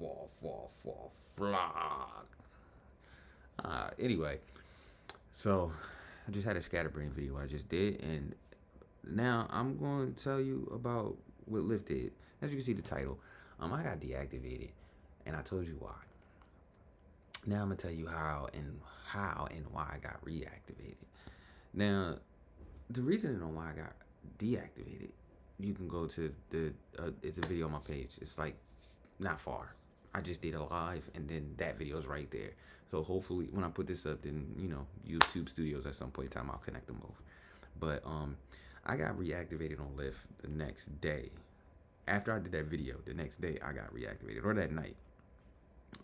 vlog. Anyway, so I just had a scatterbrain video I just did, and now I'm going to tell you about what Lyft did. As you can see the title, I got deactivated, and I told you why. Now I'm gonna tell you how and why I got reactivated. Now, the reason on why I got deactivated, you can go to the it's a video on my page. It's like not far. I just did a live, and then that video is right there. So hopefully, when I put this up, then YouTube Studios at some point in time, I'll connect them both. But I got reactivated on Lyft the next day. After I did that video, the next day I got reactivated, or that night.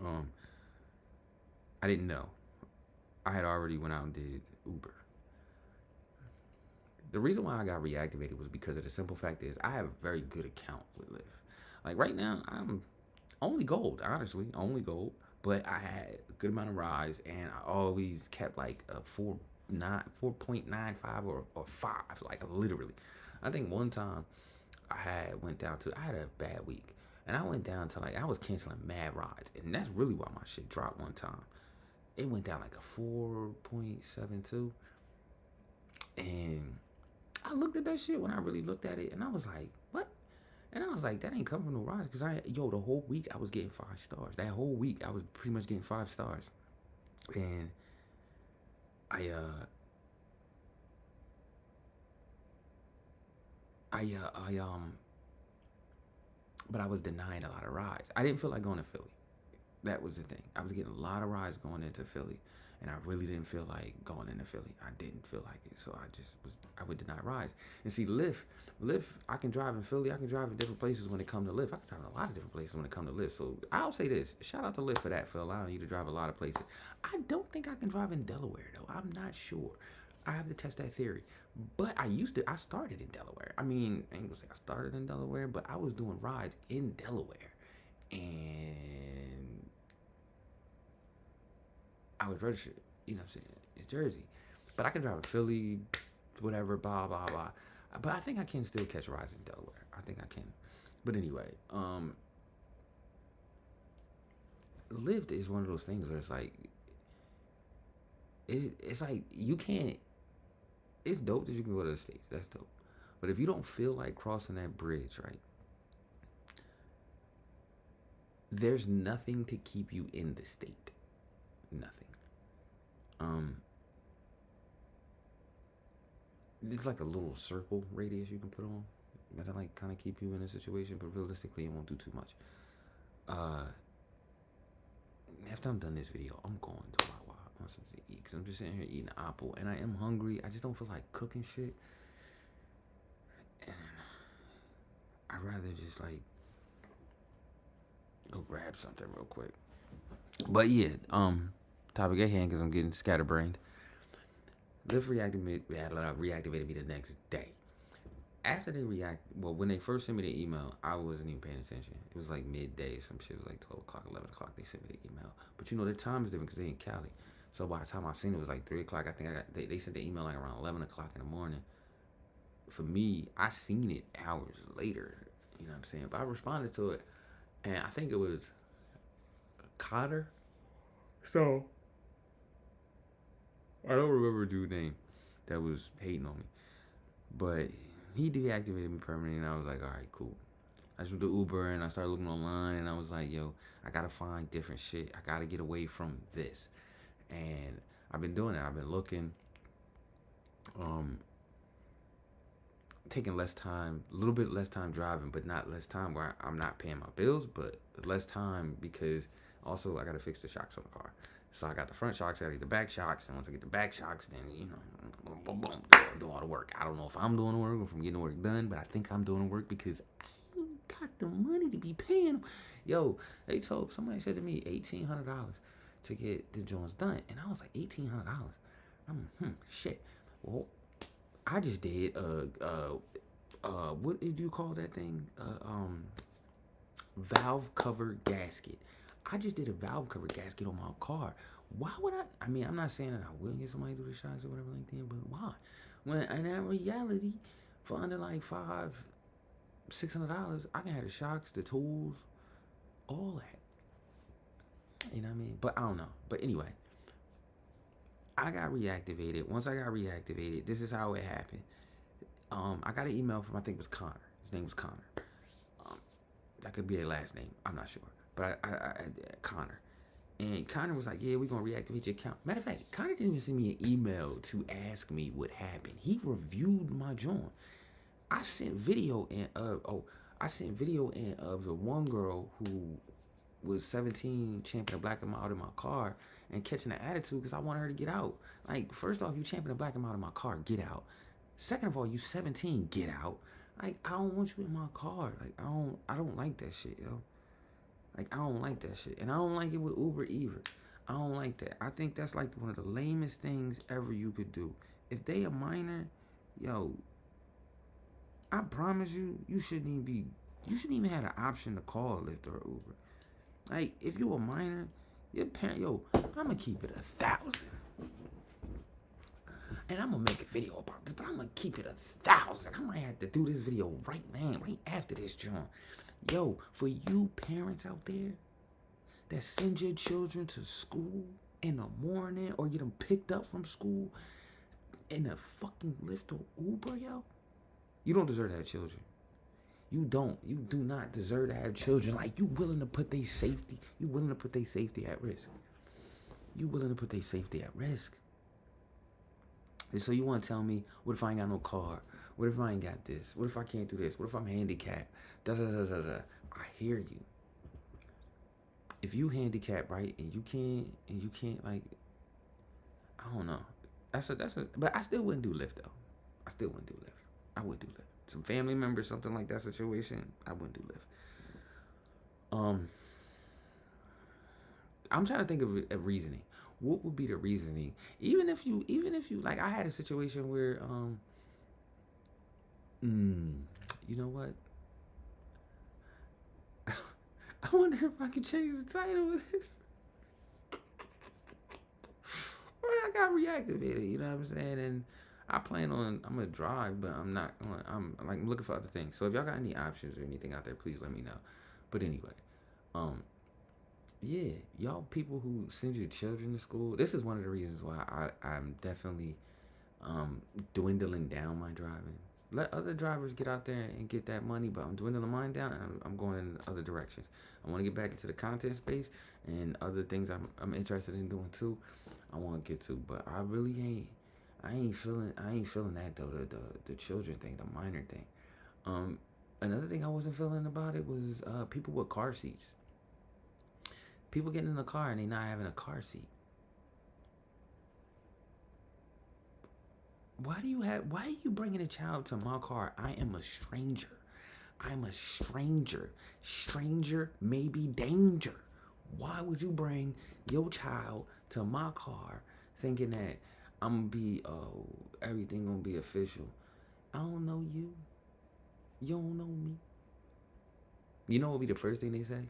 Um, I didn't know. I had already went out and did Uber. The reason why I got reactivated was because of the simple fact is I have a very good account with Lyft. Like right now, I'm only gold, honestly, only gold. But I had a good amount of rides, and I always kept like a 4.95 or 5, like literally. I think one time I had a bad week, and I went down to like I was canceling mad rides, and that's really why my shit dropped one time. It went down like a 4.72, and I looked at that shit when I really looked at it, and I was like, what? And I was like, that ain't coming from no rides, because the whole week I was getting 5 stars. That whole week I was pretty much getting 5 stars, and I but I was denying a lot of rides. I didn't feel like going to Philly. That was the thing. I was getting a lot of rides going into Philly, and I really didn't feel like going into Philly. I didn't feel like it, so I would deny rides. And see, Lyft, I can drive in Philly. I can drive in different places when it comes to Lyft. I can drive in a lot of different places when it comes to Lyft. So I'll say this: shout out to Lyft for that, for allowing you to drive a lot of places. I don't think I can drive in Delaware though. I'm not sure. I have to test that theory. But I started in Delaware. I mean, I ain't gonna say I started in Delaware, but I was doing rides in Delaware. And I was registered, what I'm saying, in Jersey. But I can drive in Philly, whatever, blah, blah, blah. But I think I can still catch rides in Delaware. I think I can. But anyway, Lyft is one of those things where it's like, it's like you can't, it's dope that you can go to the States. That's dope. But if you don't feel like crossing that bridge, right, there's nothing to keep you in the state. Nothing. Um, it's like a little circle radius you can put on that like kind of keep you in a situation, but realistically, it won't do too much. Uh, After I'm done this video, I'm going to Wawa on something to eat because I'm just sitting here eating an apple, and I am hungry. I just don't feel like cooking shit, and I'd rather just like go grab something real quick. But yeah, topic at hand because I'm getting scatterbrained. Lyft reactivated me the next day. After they when they first sent me the email, I wasn't even paying attention. It was like midday, some shit. It was like 12 o'clock, 11 o'clock. They sent me the email. But the time is different because they in Cali. So by the time I seen it, was like 3 o'clock. I think they sent the email like around 11 o'clock in the morning. For me, I seen it hours later. You know what I'm saying? But I responded to it, and I think it was Cotter. So I don't remember dude's name that was hating on me, but he deactivated me permanently, and I was like, all right, cool. I just went to Uber, and I started looking online, and I was like, yo, I gotta find different shit. I gotta get away from this, and I've been doing it. I've been looking, taking less time, a little bit less time driving, but not less time where I'm not paying my bills, but less time because also I gotta fix the shocks on the car. So I got the front shocks, I gotta get the back shocks, and once I get the back shocks, then boom, boom, do all the work. I don't know if I'm doing the work or if I'm getting the work done, but I think I'm doing the work because I ain't got the money to be paying them. Yo, somebody said to me $1,800 to get the joints done, and I was like $1,800. I'm shit. Well, I just did what did you call that thing? Valve cover gasket. I just did a valve cover gasket on my car. Why would I? I mean, I'm not saying that I will get somebody to do the shocks or whatever like that, but why? When in reality, for under like $500-$600, I can have the shocks, the tools, all that. You know what I mean? But I don't know. But anyway, I got reactivated. Once I got reactivated, this is how it happened. I got an email from, I think it was Connor. His name was Connor. Um, that could be a last name. I'm not sure. But Connor. And Connor was like, yeah, we're going to reactivate your account. Matter of fact, Connor didn't even send me an email to ask me what happened. He reviewed my joint. I sent video in of the one girl who was 17 champing a black and mild in my car and catching an attitude because I wanted her to get out. Like, first off, you champing a black and mild in my car, get out. Second of all, you 17, get out. Like, I don't want you in my car. Like, I don't like that shit, yo. Like, I don't like that shit. And I don't like it with Uber either. I don't like that. I think that's like one of the lamest things ever you could do. If they a minor, yo, I promise you, you shouldn't even have the option to call Lyft or Uber. Like, if you a minor, your parent, yo, I'ma keep it 1,000. And I'm gonna make a video about this, but I'm gonna keep it 1,000. I might have to do this video right now, right after this, John. Yo, for you parents out there that send your children to school in the morning or get them picked up from school in a fucking Lyft or Uber, yo, you don't deserve to have children. You don't. You do not deserve to have children. Like, you willing to put their safety. You willing to put their safety at risk. You willing to put their safety at risk. And so you want to tell me, what if I ain't got no car? What if I ain't got this? What if I can't do this? What if I'm handicapped? Da da da da da. I hear you. If you handicapped, right, and you can't like, I don't know. But I still wouldn't do Lyft though. I still wouldn't do Lyft. I would do Lyft. Some family members, something like that situation, I wouldn't do Lyft. I'm trying to think of a reasoning. What would be the reasoning? Even if you like, I had a situation where you know what? I wonder if I could change the title of this. I got reactivated, you know what I'm saying? And I'm gonna drive, but I'm looking for other things. So if y'all got any options or anything out there, please let me know. But anyway, yeah, y'all people who send your children to school, this is one of the reasons why I'm definitely dwindling down my driving. Let other drivers get out there and get that money, but I'm dwindling mine down and I'm going in other directions. I want to get back into the content space and other things I'm interested in doing too. I want to get to, but I really ain't feeling that though, the children thing, the minor thing. Another thing I wasn't feeling about it was people with car seats. People getting in the car and they not having a car seat. Why are you bringing a child to my car? I am a stranger. I'm a stranger. Stranger may be danger. Why would you bring your child to my car thinking that I'm gonna be, everything gonna be official? I don't know you. You don't know me. You know what would be the first thing they say?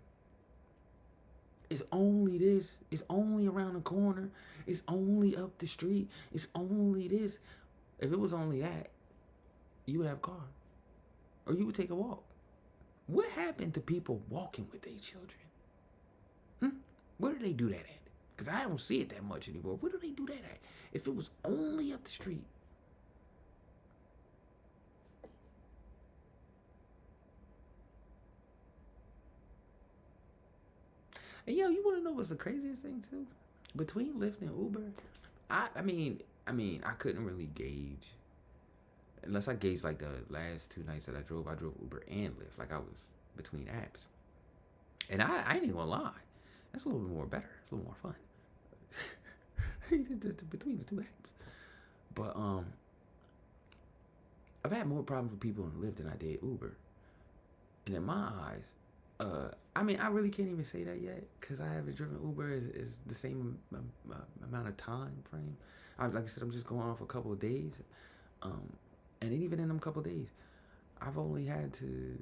It's only this. It's only around the corner. It's only up the street. It's only this. If it was only that, you would have a car. Or you would take a walk. What happened to people walking with their children? Where do they do that at? Because I don't see it that much anymore. Where do they do that at? If it was only up the street. And yo, you want to know what's the craziest thing too? Between Lyft and Uber, I mean, I couldn't really gauge. Unless I gauged like the last 2 nights that I drove Uber and Lyft. Like I was between apps. And I ain't even gonna lie. That's a little bit more better. It's a little more fun. Between the 2 apps. But I've had more problems with people in Lyft than I did Uber. And in my eyes, I really can't even say that yet because I haven't driven Uber is the same amount of time frame. Like I said, I'm just going off a couple of days. And even in them couple of days, I've only had to,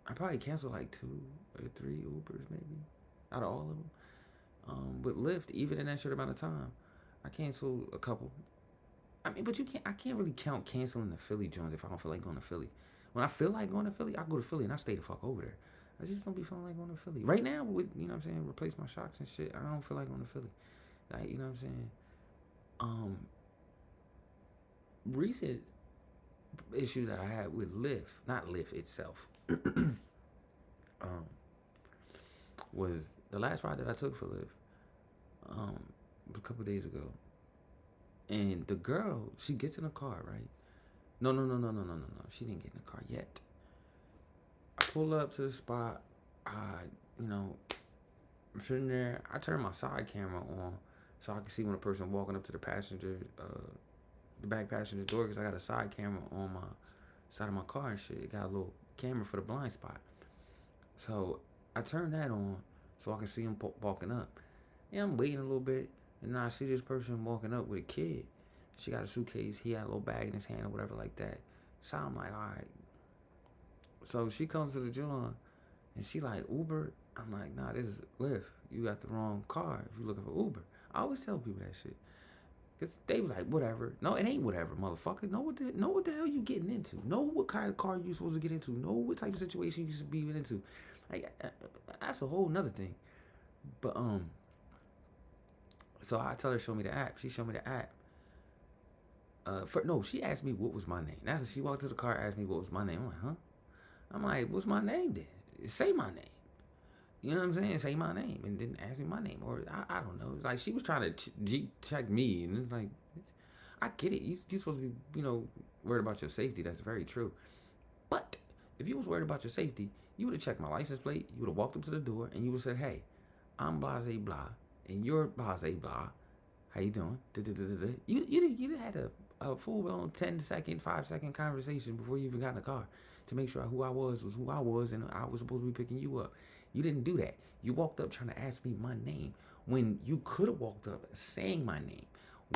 I probably canceled like 2 or 3 Ubers maybe, out of all of them. With Lyft, even in that short amount of time, I canceled a couple. But I can't really count canceling the Philly joints if I don't feel like going to Philly. When I feel like going to Philly, I go to Philly and I stay the fuck over there. I just don't be feeling like going to Philly right now. With you know what I'm saying, replace my shocks and shit. I don't feel like going to Philly. Like you know what I'm saying. Um, Recent issue that I had with Lyft, not Lyft itself, um, was the last ride that I took for Lyft. Um, a couple days ago, and the girl, she gets in the car, right? No, no, no, no, no, no, no, no. She didn't get in the car yet. I pull up to the spot. I, you know, I'm sitting there. I turn my side camera on so I can see when a person walking up to the passenger, the back passenger door, because I got a side camera on my side of my car and shit. It got a little camera for the blind spot. So I turn that on so I can see him walking up. Yeah, I'm waiting a little bit, and then I see this person walking up with a kid. She got a suitcase. He had a little bag in his hand or whatever like that. So I'm like, all right. So she comes to the joint, and she like, Uber? I'm like, nah, this is Lyft. You got the wrong car if you're looking for Uber. I always tell people that shit. Because they be like, whatever. No, it ain't whatever, motherfucker. Know what the hell you getting into. Know what kind of car you supposed to get into. Know what type of situation you should be into. Like, that's a whole nother thing. But, so I tell her, show me the app. She showed me the app. No, she asked me what was my name. That's when she walked to the car, asked me what was my name. I'm like, huh? I'm like, what's my name then? Say my name. You know what I'm saying? Say my name and then ask me my name. Or I don't know. It's like she was trying to check me. And it's like, I get it. You're supposed to be, worried about your safety. That's very true. But if you was worried about your safety, you would have checked my license plate. You would have walked up to the door and you would have said, hey, I'm blase blah. And you're blase blah. How you doing? You had a full-blown 10-second, 5-second conversation before you even got in the car to make sure who I was who I was and I was supposed to be picking you up. You didn't do that. You walked up trying to ask me my name when you could have walked up saying my name,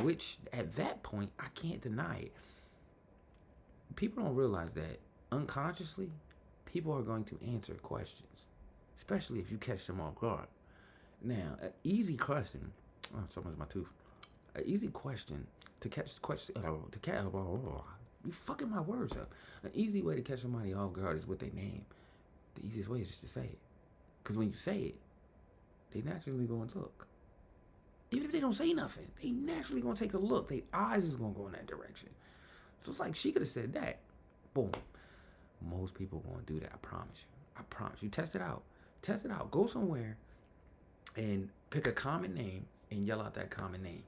which at that point, I can't deny it. People don't realize that unconsciously, people are going to answer questions, especially if you catch them off guard. Now, an easy question. Oh, someone's my tooth. An easy question to catch question you fucking my words up. An easy way to catch somebody off guard is with their name. The easiest way is just to say it. Because when you say it, they naturally go and look. Even if they don't say nothing, they naturally gonna take a look. Their eyes is gonna go in that direction. So it's like she could have said that. Boom. Most people gonna do that. I promise you. I promise you. Test it out. Test it out. Go somewhere and pick a common name and yell out that common name.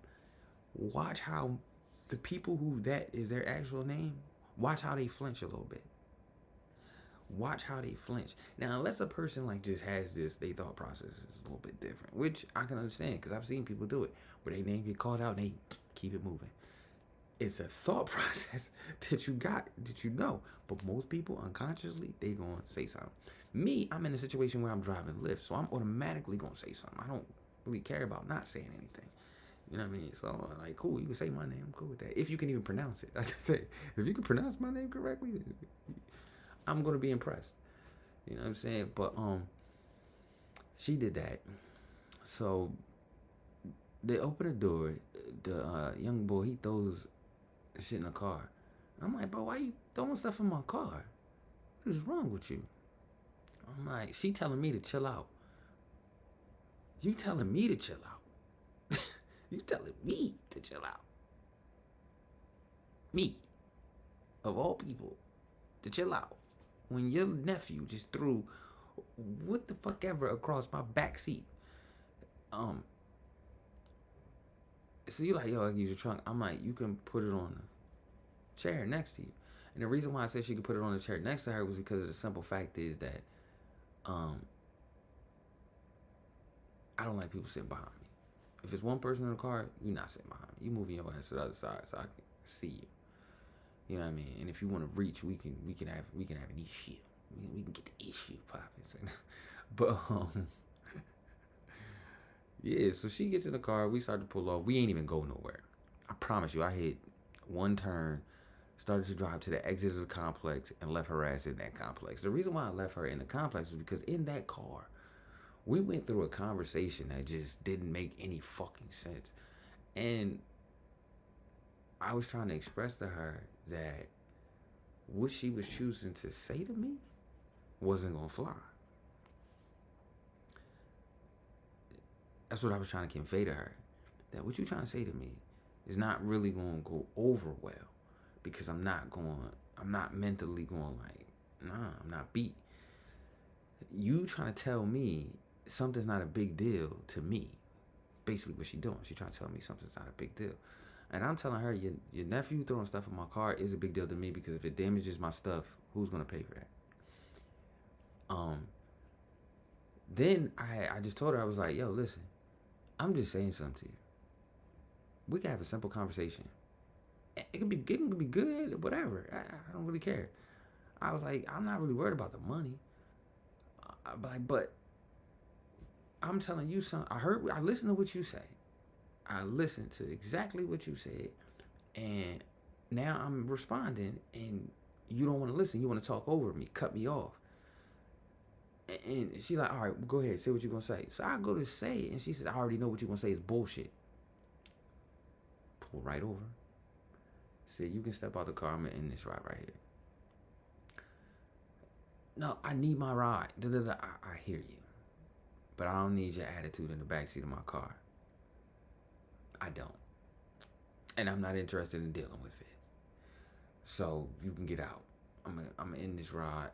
Watch how the people who that is their actual name, watch how they flinch a little bit. Watch how they flinch. Now, unless a person like just has this, they thought process is a little bit different, which I can understand because I've seen people do it, where they name get called out and they keep it moving. It's a thought process that you know, but most people unconsciously, they gonna say something. Me, I'm in a situation where I'm driving Lyft, so I'm automatically gonna say something. I don't really care about not saying anything. You know what I mean? So, like, cool, you can say my name. I'm cool with that. If you can even pronounce it. That's the thing. If you can pronounce my name correctly, I'm going to be impressed. You know what I'm saying? But, she did that. So, they open the door. The young boy, he throws shit in the car. I'm like, bro, why you throwing stuff in my car? What is wrong with you? I'm like, she telling me to chill out. You telling me to chill out. You telling me to chill out. Me, of all people, to chill out. When your nephew just threw what the fuck ever across my back seat. So you like, yo, I use your trunk. I'm like, you can put it on the chair next to you. And the reason why I said she could put it on the chair next to her was because of the simple fact is that I don't like people sitting behind me. If it's one person in the car, you're not sitting behind me. You moving your ass to the other side so I can see you. You know what I mean? And if you want to reach, we can have an issue. We can get the issue popping. But yeah. So she gets in the car. We start to pull off. We ain't even go nowhere. I promise you. I hit one turn, started to drive to the exit of the complex, and left her ass in that complex. The reason why I left her in the complex was because in that car, we went through a conversation that just didn't make any fucking sense. And I was trying to express to her that what she was choosing to say to me wasn't going to fly. That's what I was trying to convey to her. That what you trying to say to me is not really going to go over well, because I'm not mentally going like, nah, I'm not beat. You trying to tell me something's not a big deal to me. Basically what she doing. She trying to tell me something's not a big deal. And I'm telling her, your nephew throwing stuff in my car is a big deal to me, because if it damages my stuff, who's going to pay for that? Then I just told her, I was like, yo, listen, I'm just saying something to you. We can have a simple conversation. It could be good, whatever. I don't really care. I was like, I'm not really worried about the money. But I'm telling you something. I listened to what you say. I listened to exactly what you said, and now I'm responding, and you don't want to listen. You want to talk over me, cut me off. And she's like, all right, go ahead, say what you're going to say. So I go to say it, and she said, I already know what you're going to say is bullshit. Pull right over. Said, you can step out the car. I'm going to end this ride right here. No, I need my ride. I hear you. But I don't need your attitude in the backseat of my car. I don't. And I'm not interested in dealing with it. So you can get out. I'm gonna end this ride.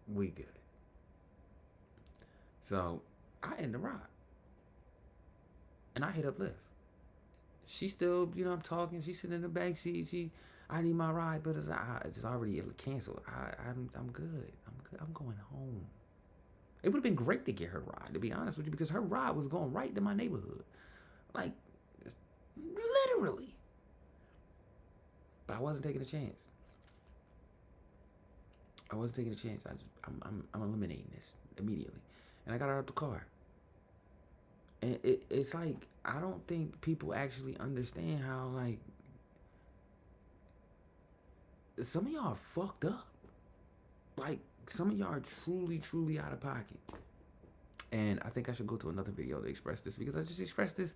We good. So I end the ride. And I hit up Lyft. She still, I'm talking. She's sitting in the back seat. I need my ride, but it's already canceled. I'm good. I'm going home. It would have been great to get her ride, to be honest with you, because her ride was going right to my neighborhood. Like, literally. But I wasn't taking a chance. I'm eliminating this immediately. And I got her out the car. And it's like, I don't think people actually understand how, like, some of y'all are fucked up. Like, some of y'all are truly, truly out of pocket. And I think I should go to another video to express this, because I just expressed this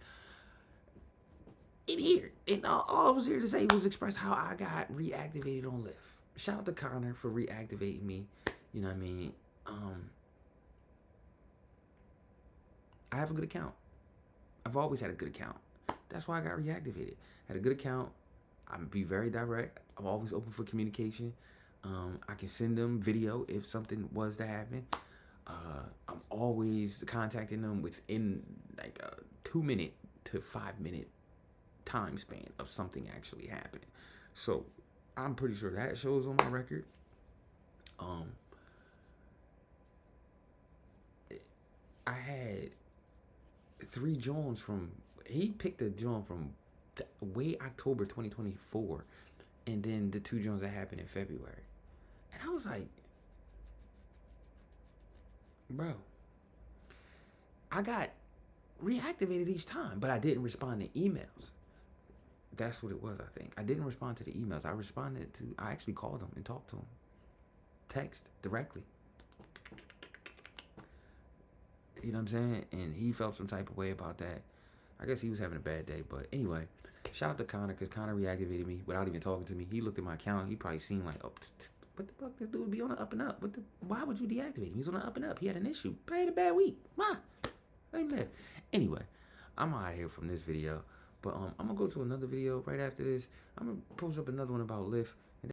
in here. And all I was here to say was express how I got reactivated on Lyft. Shout out to Connor for reactivating me. You know what I mean? I have a good account. I've always had a good account. That's why I got reactivated. Had a good account. I'm be very direct. I'm always open for communication. I can send them video if something was to happen. I'm always contacting them within like a 2-minute to 5-minute time span of something actually happening. So I'm pretty sure that shows on my record. I had 3 Jones from, he picked a John from way October 2024, and then the 2 Jones that happened in February. And I was like, bro, I got reactivated each time, but I didn't respond to emails. That's what it was, I think. I didn't respond to the emails. I actually called him and talked to him. Text directly. You know what I'm saying? And he felt some type of way about that. I guess he was having a bad day. But anyway, shout out to Connor, because Connor reactivated me without even talking to me. He looked at my account. He probably seen like, oh, what the fuck? This dude be on the up and up. Why would you deactivate him? He's on the up and up. He had an issue. I had a bad week. Why? Let him live. Anyway, I'm out of here from this video. But I'm going to go to another video right after this. I'm going to post up another one about Lyft.